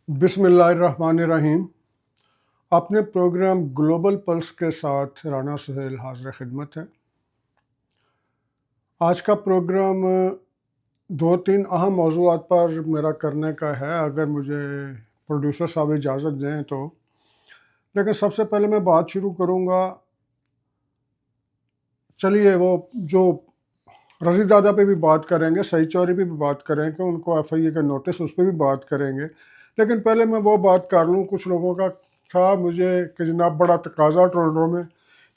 بسم اللہ الرحمن الرحیم۔ اپنے پروگرام گلوبل پلس کے ساتھ رانا سہیل حاضر خدمت ہے۔ آج کا پروگرام دو تین اہم موضوعات پر میرا کرنے کا ہے، اگر مجھے پروڈیوسر صاحب اجازت دیں تو۔ لیکن سب سے پہلے میں بات شروع کروں گا، چلیے وہ جو رضی دادا پہ بھی بات کریں گے، سعید چوہری پہ بھی بات کریں گے، ان کو ایف آئی اے کا نوٹس اس پہ بھی بات کریں گے۔ لیکن پہلے میں وہ بات کر لوں، کچھ لوگوں کا تھا مجھے کہ جناب بڑا تقاضا ٹورنٹو میں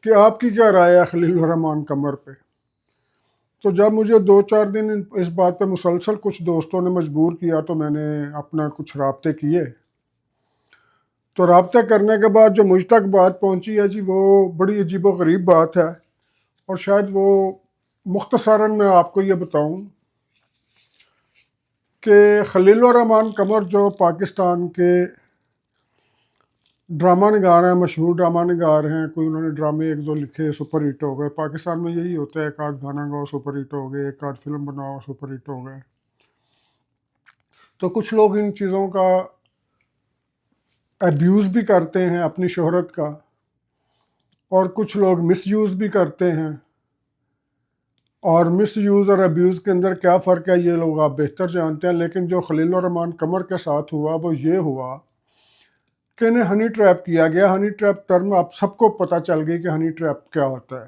کہ آپ کی کیا رائے ہے خلیل الرحمان قمر پہ۔ تو جب مجھے 2-4 دن اس بات پہ مسلسل کچھ دوستوں نے مجبور کیا تو میں نے اپنا کچھ رابطے کیے۔ تو رابطے کرنے کے بعد جو مجھ تک بات پہنچی ہے جی، وہ بڑی عجیب و غریب بات ہے، اور شاید وہ مختصراً میں آپ کو یہ بتاؤں کہ خلیل الرحمان قمر جو پاکستان کے ڈرامہ نگار ہیں، مشہور ڈرامہ نگار ہیں، کوئی انہوں نے ڈرامے ایک دو لکھے سپر ہٹ ہو گئے۔ پاکستان میں یہی ہوتا ہے، ایک آدھ گانا گاؤ سپر ہٹ ہو گئے، ایک آدھ فلم بناؤ سپر ہٹ ہو گئے۔ تو کچھ لوگ ان چیزوں کا ایبیوز بھی کرتے ہیں اپنی شہرت کا، اور کچھ لوگ مس یوز بھی کرتے ہیں۔ اور مس یوز اور ایبیوز کے اندر کیا فرق ہے یہ لوگ آپ بہتر جانتے ہیں۔ لیکن جو خلیل الرحمان قمر کے ساتھ ہوا وہ یہ ہوا کہ انہیں ہنی ٹریپ کیا گیا۔ ہنی ٹریپ ٹرم آپ سب کو پتہ چل گئی کہ ہنی ٹریپ کیا ہوتا ہے۔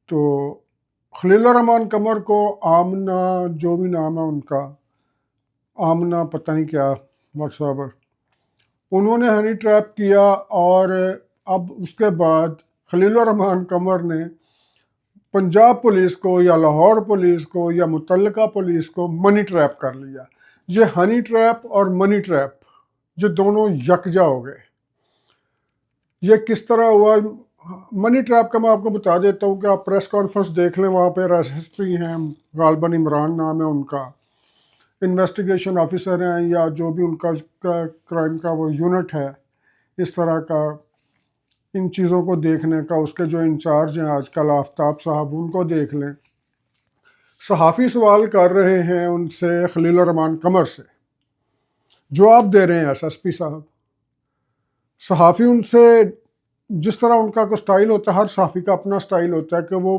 تو خلیل الرحمان قمر کو آمنہ، جو بھی نام ہے ان کا، آمنہ پتہ نہیں کیا واٹس ایور، انہوں نے ہنی ٹریپ کیا، اور اب اس کے بعد خلیل الرحمان قمر نے پنجاب پولیس کو یا لاہور پولیس کو یا متعلقہ پولیس کو منی ٹریپ کر لیا۔ یہ ہنی ٹریپ اور منی ٹریپ یہ دونوں یکجا ہو گئے۔ یہ کس طرح ہوا؟ منی ٹریپ کا میں آپ کو بتا دیتا ہوں کہ آپ پریس کانفرنس دیکھ لیں، وہاں پہ ایس ایس پی ہیں، غالباً عمران نام ہے ان کا، انویسٹیگیشن آفیسر ہیں، یا جو بھی ان کا کرائم کا وہ یونٹ ہے اس طرح کا، ان چیزوں کو دیکھنے کا، اس کے جو انچارج ہیں آج کل آفتاب صاحب، ان کو دیکھ لیں۔ صحافی سوال کر رہے ہیں ان سے خلیل الرحمان قمر سے، جواب دے رہے ہیں ایس ایس پی صاحب۔ صحافی ان سے جس طرح ان کا کوئی سٹائل ہوتا ہے، ہر صحافی کا اپنا سٹائل ہوتا ہے کہ وہ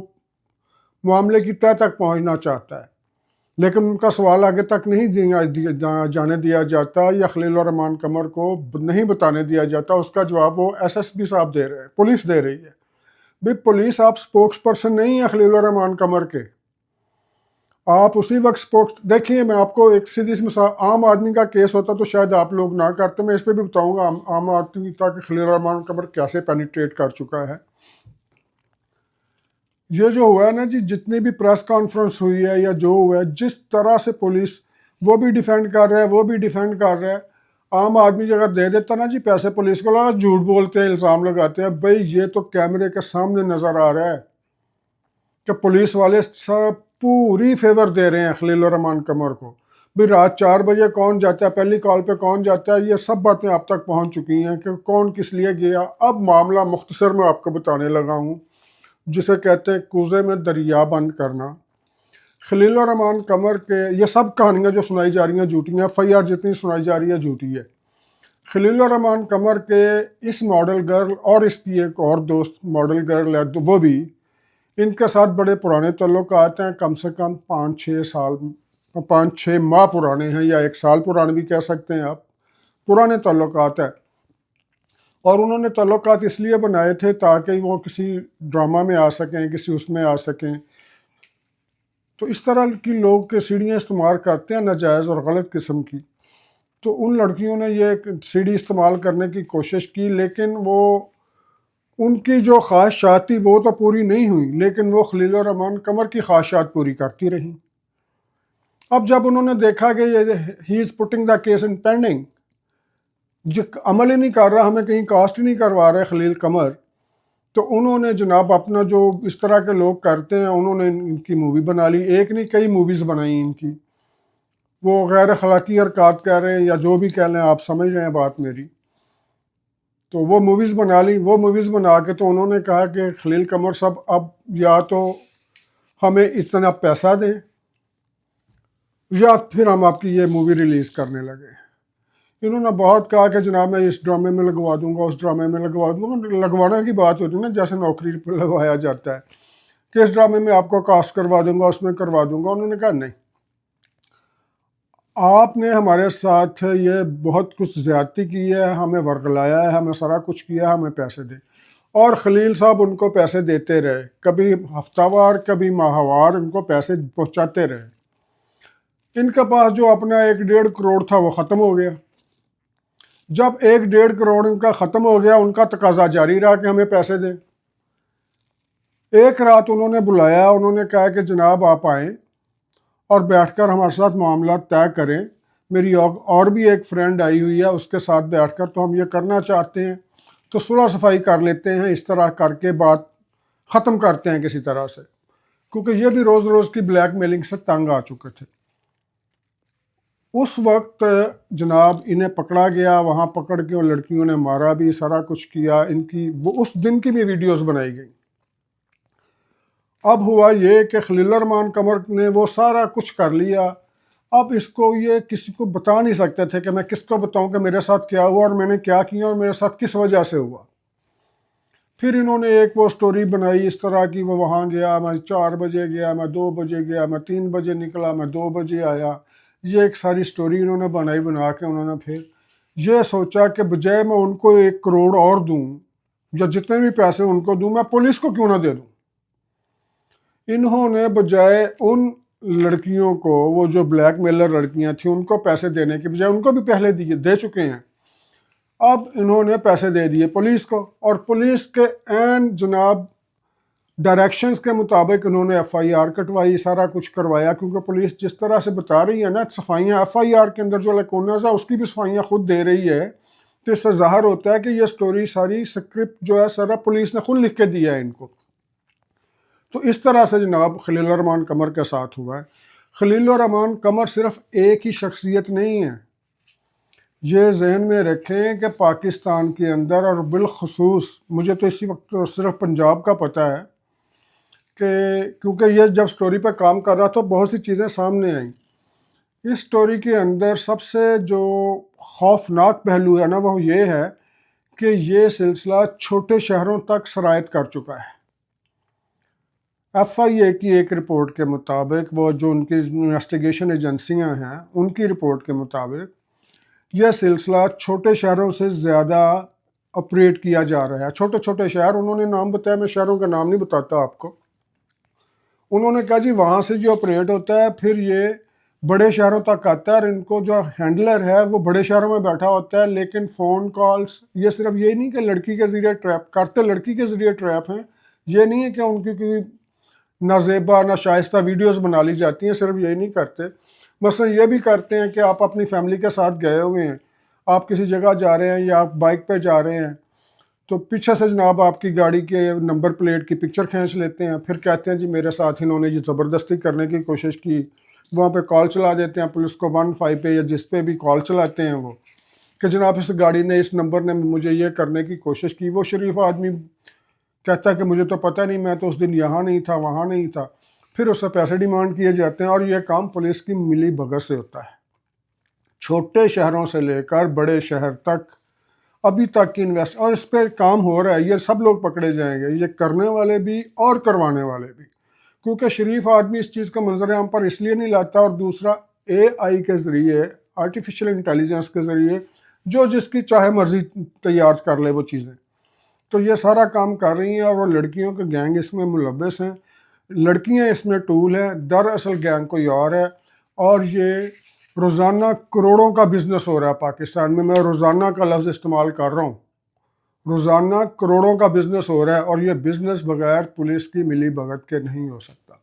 معاملے کی تہہ تک پہنچنا چاہتا ہے، لیکن ان کا سوال آگے تک نہیں جانے دیا جاتا، یا خلیل الرحمان قمر کو نہیں بتانے دیا جاتا۔ اس کا جواب وہ ایس ایس پی صاحب دے رہے ہیں، پولیس دے رہی ہے۔ بھئی پولیس آپ سپوکس پرسن نہیں ہے خلیل الرحمان قمر کے، آپ اسی وقت سپوکس دیکھیے۔ میں آپ کو ایک سیدھی سی مثال، عام آدمی کا کیس ہوتا تو شاید آپ لوگ نہ کرتے، میں اس پہ بھی بتاؤں گا عام آدمی تک خلیل الرحمان قمر کیسے پینیٹریٹ کر چکا ہے۔ یہ جو ہوا ہے نا جی، جتنی بھی پریس کانفرنس ہوئی ہے یا جو ہوا ہے، جس طرح سے پولیس وہ بھی ڈیفینڈ کر رہا ہے، وہ بھی ڈیفینڈ کر رہا ہے، عام آدمی اگر دے دیتا نا جی پیسے پولیس کو، لگا جھوٹ بولتے ہیں، الزام لگاتے ہیں۔ بھئی یہ تو کیمرے کے سامنے نظر آ رہا ہے کہ پولیس والے سب پوری فیور دے رہے ہیں خلیل الرحمان قمر کو۔ بھی رات 4 بجے کون جاتا ہے، پہلی کال پہ کون جاتا ہے، یہ سب باتیں آپ تک پہنچ چکی ہیں کہ کون کس لیے گیا۔ اب معاملہ مختصر میں آپ کو بتانے لگا ہوں، جسے کہتے ہیں کوزے میں دریا بند کرنا۔ خلیل الرحمان قمر کے یہ سب کہانیاں جو سنائی جا رہی ہیں جھوٹی ہیں، ایف آئی آر جتنی سنائی جا رہی ہے جھوٹی ہے۔ خلیل الرحمان قمر کے اس ماڈل گرل اور اس کی ایک اور دوست ماڈل گرل ہے، وہ بھی ان کے ساتھ بڑے پرانے تعلقات ہیں، کم سے کم 5-6 ماہ پرانے ہیں، یا 1 سال پرانے بھی کہہ سکتے ہیں آپ، پرانے تعلقات ہیں۔ اور انہوں نے تعلقات اس لیے بنائے تھے تاکہ وہ کسی ڈرامہ میں آ سکیں، کسی اس میں آ سکیں۔ تو اس طرح کی لوگ کے سیڑھیاں استعمال کرتے ہیں ناجائز اور غلط قسم کی۔ تو ان لڑکیوں نے یہ سیڑھی استعمال کرنے کی کوشش کی، لیکن وہ ان کی جو خواہشات تھی وہ تو پوری نہیں ہوئی، لیکن وہ خلیل الرحمان قمر کی خواہشات پوری کرتی رہیں۔ اب جب انہوں نے دیکھا کہ he is putting the case in pending, عمل ہی نہیں کر رہا، ہمیں کہیں کاسٹ ہی نہیں کروا رہے خلیل قمر، تو انہوں نے جناب اپنا جو اس طرح کے لوگ کرتے ہیں، انہوں نے ان کی مووی بنا لی۔ ایک نہیں کئی موویز بنائی ان کی، وہ غیر اخلاقی حرکات کہہ رہے ہیں یا جو بھی کہہ لیں، آپ سمجھ رہے ہیں بات میری۔ تو وہ موویز بنا لی، وہ موویز بنا کے تو انہوں نے کہا کہ خلیل قمر صاحب اب یا تو ہمیں اتنا پیسہ دیں یا پھر ہم آپ کی یہ مووی ریلیز کرنے لگے۔ انہوں نے بہت کہا کہ جناب میں اس ڈرامے میں لگوا دوں گا، اس ڈرامے میں لگوا دوں گا. لگوانے کی بات ہوتی ہے نا، جیسے نوکری پہ لگوایا جاتا ہے کہ اس ڈرامے میں آپ کو کاسٹ کروا دوں گا، اس میں کروا دوں گا. انہوں نے کہا نہیں، آپ نے ہمارے ساتھ یہ بہت کچھ زیادتی کی ہے، ہمیں ورغلایا ہے، ہمیں سارا کچھ کیا ہے، ہمیں پیسے دیں. اور خلیل صاحب ان کو پیسے دیتے رہے، کبھی ہفتہ وار کبھی ماہوار ان کو پیسے پہنچاتے رہے. ان کے پاس جو اپنا 1.5 کروڑ تھا وہ ختم ہو گیا. جب 1.5 کروڑ ان کا ختم ہو گیا، ان کا تقاضا جاری رہا کہ ہمیں پیسے دیں. ایک رات انہوں نے بلایا، انہوں نے کہا کہ جناب آپ آئیں اور بیٹھ کر ہمارے ساتھ معاملات طے کریں. میری اور بھی ایک فرینڈ آئی ہوئی ہے، اس کے ساتھ بیٹھ کر تو ہم یہ کرنا چاہتے ہیں، تو صلح صفائی کر لیتے ہیں، اس طرح کر کے بات ختم کرتے ہیں کسی طرح سے. کیونکہ یہ بھی روز روز کی بلیک میلنگ سے تنگ آ چکے تھے. اس وقت جناب انہیں پکڑا گیا، وہاں پکڑ کے ان لڑکیوں نے مارا بھی، سارا کچھ کیا. ان کی وہ اس دن کی بھی ویڈیوز بنائی گئی. اب ہوا یہ کہ خلیل الرحمن قمر نے وہ سارا کچھ کر لیا. اب اس کو یہ کسی کو بتا نہیں سکتے تھے کہ میں کس کو بتاؤں کہ میرے ساتھ کیا ہوا اور میں نے کیا کیا اور میرے ساتھ کس وجہ سے ہوا. پھر انہوں نے ایک وہ سٹوری بنائی اس طرح کی، وہ وہاں گیا، میں 4 بجے گیا، میں 2 بجے گیا، میں 3 بجے نکلا، میں 2 بجے آیا. یہ ایک ساری سٹوری انہوں نے بنائی. بنا کے انہوں نے پھر یہ سوچا کہ بجائے میں ان کو 1 کروڑ اور دوں یا جتنے بھی پیسے ان کو دوں، میں پولیس کو کیوں نہ دے دوں. انہوں نے بجائے ان لڑکیوں کو، وہ جو بلیک میلر لڑکیاں تھیں، ان کو پیسے دینے کے بجائے، ان کو بھی پہلے دے چکے ہیں، اب انہوں نے پیسے دے دیے پولیس کو. اور پولیس کے عین جناب ڈائریکشنز کے مطابق انہوں نے FIR کٹوائی، سارا کچھ کروایا. کیونکہ پولیس جس طرح سے بتا رہی ہے نا صفائیاں، FIR کے اندر جو لیکونز ہے اس کی بھی صفائیاں خود دے رہی ہے. تو اس سے ظاہر ہوتا ہے کہ یہ سٹوری ساری سکرپٹ جو ہے سارا پولیس نے خود لکھ کے دیا ہے ان کو. تو اس طرح سے جناب خلیل الرحمن قمر کے ساتھ ہوا ہے. خلیل الرحمن قمر صرف ایک ہی شخصیت نہیں ہے. یہ ذہن میں رکھیں کہ پاکستان کے اندر، اور بالخصوص مجھے تو اسی وقت صرف پنجاب کا پتہ ہے کہ کیونکہ یہ جب سٹوری پہ کام کر رہا تو بہت سی چیزیں سامنے آئیں. اس سٹوری کے اندر سب سے جو خوفناک پہلو ہے نا وہ یہ ہے کہ یہ سلسلہ چھوٹے شہروں تک سرایت کر چکا ہے. FIA کی ایک رپورٹ کے مطابق، وہ جو ان کی انویسٹیگیشن ایجنسیاں ہیں ان کی رپورٹ کے مطابق، یہ سلسلہ چھوٹے شہروں سے زیادہ آپریٹ کیا جا رہا ہے. چھوٹے چھوٹے شہر انہوں نے نام بتایا، میں شہروں کا نام نہیں بتاتا آپ کو. انہوں نے کہا جی وہاں سے جو آپریٹ ہوتا ہے پھر یہ بڑے شہروں تک آتا ہے، اور ان کو جو ہینڈلر ہے وہ بڑے شہروں میں بیٹھا ہوتا ہے. لیکن فون کالز، یہ صرف یہ نہیں کہ لڑکی کے ذریعے ٹریپ کرتے، لڑکی کے ذریعے ٹریپ ہیں. یہ نہیں ہے کہ ان کی کوئی نازیبا نہ شائستہ ویڈیوز بنا لی جاتی ہیں، صرف یہی نہیں کرتے. مثلا یہ بھی کرتے ہیں کہ آپ اپنی فیملی کے ساتھ گئے ہوئے ہیں، آپ کسی جگہ جا رہے ہیں یا آپ بائک پہ جا رہے ہیں، تو پیچھے سے جناب آپ کی گاڑی کے نمبر پلیٹ کی پکچر کھینچ لیتے ہیں. پھر کہتے ہیں جی میرے ساتھ انہوں نے یہ زبردستی کرنے کی کوشش کی. وہاں پہ کال چلا دیتے ہیں پولیس کو 15 پہ یا جس پہ بھی کال چلاتے ہیں وہ، کہ جناب اس گاڑی نے، اس نمبر نے مجھے یہ کرنے کی کوشش کی. وہ شریف آدمی کہتا ہے کہ مجھے تو پتہ نہیں، میں تو اس دن یہاں نہیں تھا، وہاں نہیں تھا. پھر اس سے پیسے ڈیمانڈ کیے جاتے ہیں، اور یہ کام پولیس کی ملی بھگت سے ہوتا ہے. چھوٹے شہروں سے لے کر بڑے شہر تک ابھی تک کی اور اس پہ کام ہو رہا ہے. یہ سب لوگ پکڑے جائیں گے، یہ کرنے والے بھی اور کروانے والے بھی. کیونکہ شریف آدمی اس چیز کو منظر عام پر اس لیے نہیں لاتا. اور دوسرا AI کے ذریعے، آرٹیفیشل انٹیلیجنس کے ذریعے جو جس کی چاہے مرضی تیار کر لے وہ چیزیں. تو یہ سارا کام کر رہی ہیں، اور وہ لڑکیوں کے گینگ اس میں ملوث ہیں. لڑکیاں اس میں ٹول ہیں، دراصل گینگ کوئی اور ہے. اور یہ روزانہ کروڑوں کا بزنس ہو رہا ہے پاکستان میں. میں روزانہ کا لفظ استعمال کر رہا ہوں. روزانہ کروڑوں کا بزنس ہو رہا ہے، اور یہ بزنس بغیر پولیس کی ملی بھگت کے نہیں ہو سکتا.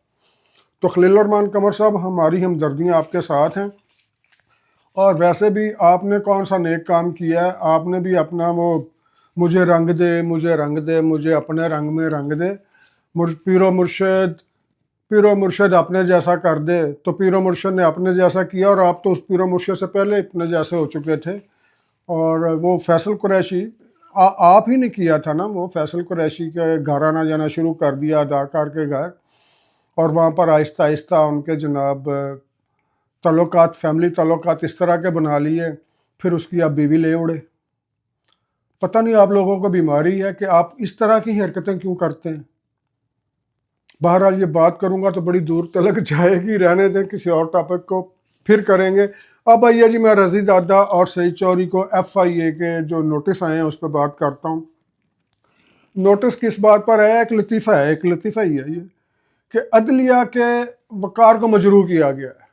تو خلیل الرحمن قمر صاحب، ہماری ہمدردیاں آپ کے ساتھ ہیں. اور ویسے بھی آپ نے کون سا نیک کام کیا ہے؟ آپ نے بھی اپنا وہ مجھے رنگ دے، مجھے رنگ دے، مجھے اپنے رنگ میں رنگ دے، پیر و مرشد اپنے جیسا کر دے. تو پیر و مرشد نے اپنے جیسا کیا، اور آپ تو اس پیر و مرشد سے پہلے اپنے جیسے ہو چکے تھے. اور وہ فیصل قریشی آپ ہی نے کیا تھا نا، وہ فیصل قریشی کے گھر آنا جانا شروع کر دیا، اداکار کے گھر. اور وہاں پر آہستہ آہستہ ان کے جناب تعلقات، فیملی تعلقات اس طرح کے بنا لیے پھر اس کی آپ بیوی لے اڑے. پتہ نہیں آپ لوگوں کو بیماری ہے کہ آپ اس طرح کی حرکتیں کیوں کرتے ہیں. بہرحال یہ بات کروں گا تو بڑی دور تلک جائے گی، رہنے دیں، کسی اور ٹاپک کو پھر کریں گے. اب آئیے جی میں رضی دادا اور سعید چوہری کو FIA کے جو نوٹس آئے ہیں اس پہ بات کرتا ہوں. نوٹس کس بات پر ہے؟ ایک لطیفہ ہے، ایک لطیفہ ہی ہے یہ کہ عدلیہ کے وقار کو مجروح کیا گیا ہے.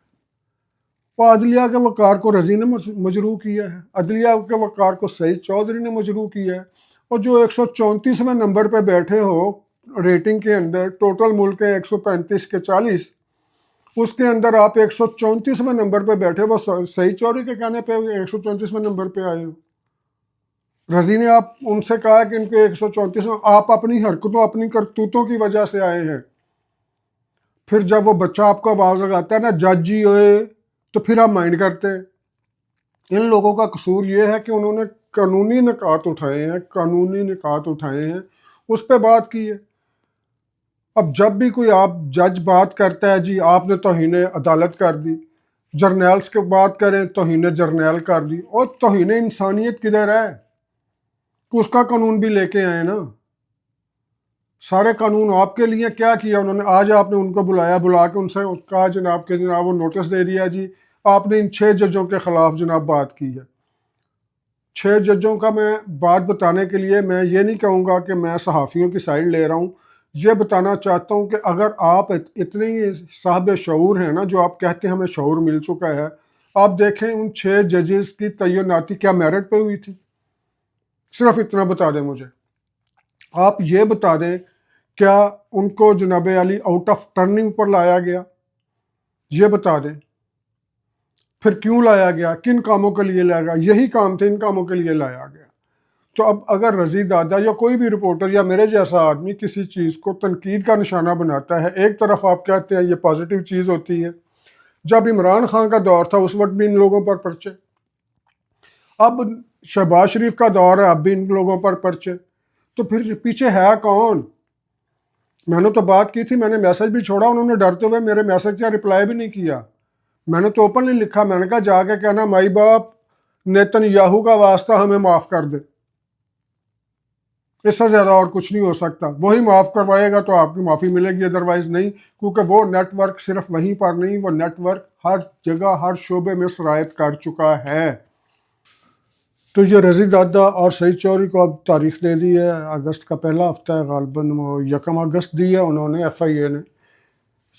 وہ عدلیہ کے وقار کو رضی نے مجروح کیا ہے، عدلیہ کے وقار کو سعید چودھری نے مجروح کیا ہے. اور جو 134ویں نمبر پہ بیٹھے ہو ریٹنگ کے اندر، ٹوٹل ملک ہے 135 کے 40، اس کے اندر آپ 134ویں نمبر پہ بیٹھے، وہ سعید چودھری کے کہنے پہ 134ویں نمبر پہ آئے ہو. رضی نے آپ ان سے کہا کہ ان کے 134، آپ اپنی حرکتوں اپنی کرتوتوں کی وجہ سے آئے ہیں. پھر جب وہ بچہ آپ کو آواز لگاتا ہے نا جج جی ہوئے، تو پھر آپ مائنڈ کرتے ہیں. ان لوگوں کا قصور یہ ہے کہ انہوں نے قانونی نکات اٹھائے ہیں، اس پہ بات کی ہے. اب جب بھی کوئی آپ جج بات کرتا ہے جی آپ نے توہین عدالت کر دی، جرنیلز کے بات کریں توہین جرنیل کر دی، اور توہین انسانیت کدھر ہے؟ کہ اس کا قانون بھی لے کے آئے نا. سارے قانون آپ کے لیے کیا کیا انہوں نے؟ آج آپ نے ان کو بلا کے ان سے کہا جناب وہ نوٹس دے دیا جی آپ نے ان 6 ججوں کے خلاف جناب بات کی ہے. 6 ججوں کا میں بات بتانے کے لیے میں یہ نہیں کہوں گا کہ میں صحافیوں کی سائڈ لے رہا ہوں، یہ بتانا چاہتا ہوں کہ اگر آپ اتنے ہی صاحب شعور ہیں نا، جو آپ کہتے ہیں ہمیں شعور مل چکا ہے، آپ دیکھیں ان 6 ججز کی تعیناتی کیا میرٹ پہ ہوئی تھی. صرف اتنا بتا دیں مجھے. آپ یہ بتا دیں کیا ان کو جناب علی آؤٹ آف ٹرننگ پر لایا گیا؟ یہ بتا دیں. پھر کیوں لایا گیا؟ کن کاموں کے لیے لایا گیا؟ یہی کام تھے، ان کاموں کے لیے لایا گیا. تو اب اگر رضی دادا یا کوئی بھی رپورٹر یا میرے جیسا آدمی کسی چیز کو تنقید کا نشانہ بناتا ہے، ایک طرف آپ کہتے ہیں یہ پازیٹیو چیز ہوتی ہے. جب عمران خان کا دور تھا اس وقت بھی ان لوگوں پر پرچے، اب شہباز شریف کا دور ہے اب بھی ان لوگوں پر پرچے. تو پھر پیچھے ہے کون؟ میں نے تو بات کی تھی، میں نے میسج بھی چھوڑا، انہوں نے ڈرتے ہوئے میرے میسج کا رپلائی بھی نہیں کیا. میں نے تو اوپنلی لکھا، میں نے کہا جا کے کہنا مائی باپ نیتن یاہو کا واسطہ ہمیں معاف کر دے، اس سے زیادہ اور کچھ نہیں ہو سکتا. وہی معاف کروائے گا تو آپ کی معافی ملے گی، ادروائز نہیں. کیونکہ وہ نیٹ ورک صرف وہیں پر نہیں، وہ نیٹ ورک ہر جگہ ہر شعبے میں سرایت کر چکا ہے. تو یہ رضی دادا اور سعید چوہری کو اب تاریخ دے دی ہے، اگست کا پہلا ہفتہ ہے، غالباً وہ 1 اگست دی ہے انہوں نے FIA نے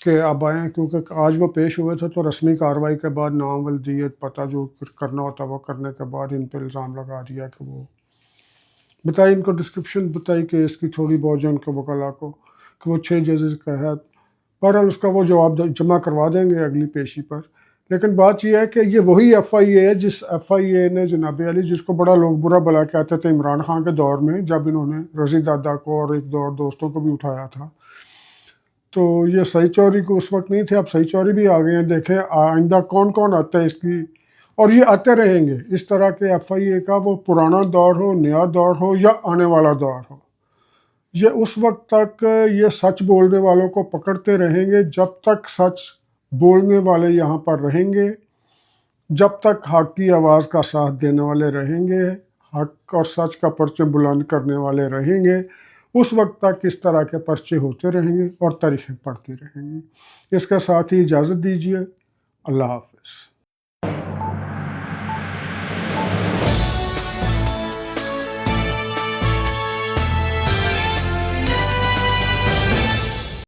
کہ اب آئیں، کیونکہ آج وہ پیش ہوئے تھے تو رسمی کارروائی کے بعد نام ولدیت پتہ جو کرنا ہوتا وہ کرنے کے بعد ان پہ الزام لگا دیا کہ وہ بتائی، ان کو ڈسکرپشن بتائی کہ اس کی تھوڑی بہت جو ان کے وکلاء کو کہ وہ 6 ججز کا ہے. بہرحال اس کا وہ جواب جمع کروا دیں گے اگلی پیشی پر. لیکن بات یہ ہے کہ یہ وہی FIA ہے جس FIA نے جناب علی، جس کو بڑا لوگ برا بلا کہتے تھے عمران خان کے دور میں، جب انہوں نے رضی دادا کو اور ایک دو اور دوستوں کو بھی اٹھایا تھا. تو یہ سعید چوہری کو اس وقت نہیں تھے، اب سعید چوہری بھی آ گئے ہیں. دیکھیں آئندہ کون کون آتا ہے اس کی، اور یہ آتے رہیں گے اس طرح کے FIA کا، وہ پرانا دور ہو، نیا دور ہو یا آنے والا دور ہو. یہ اس وقت تک یہ سچ بولنے والوں کو پکڑتے رہیں گے جب تک سچ بولنے والے یہاں پر رہیں گے، جب تک حق کی آواز کا ساتھ دینے والے رہیں گے، حق اور سچ کا پرچم بلند کرنے والے رہیں گے. اس وقت تک اس طرح کے پرچے ہوتے رہیں گے اور تاریخیں پڑھتی رہیں گی. اس کے ساتھ ہی اجازت دیجیے. اللہ حافظ.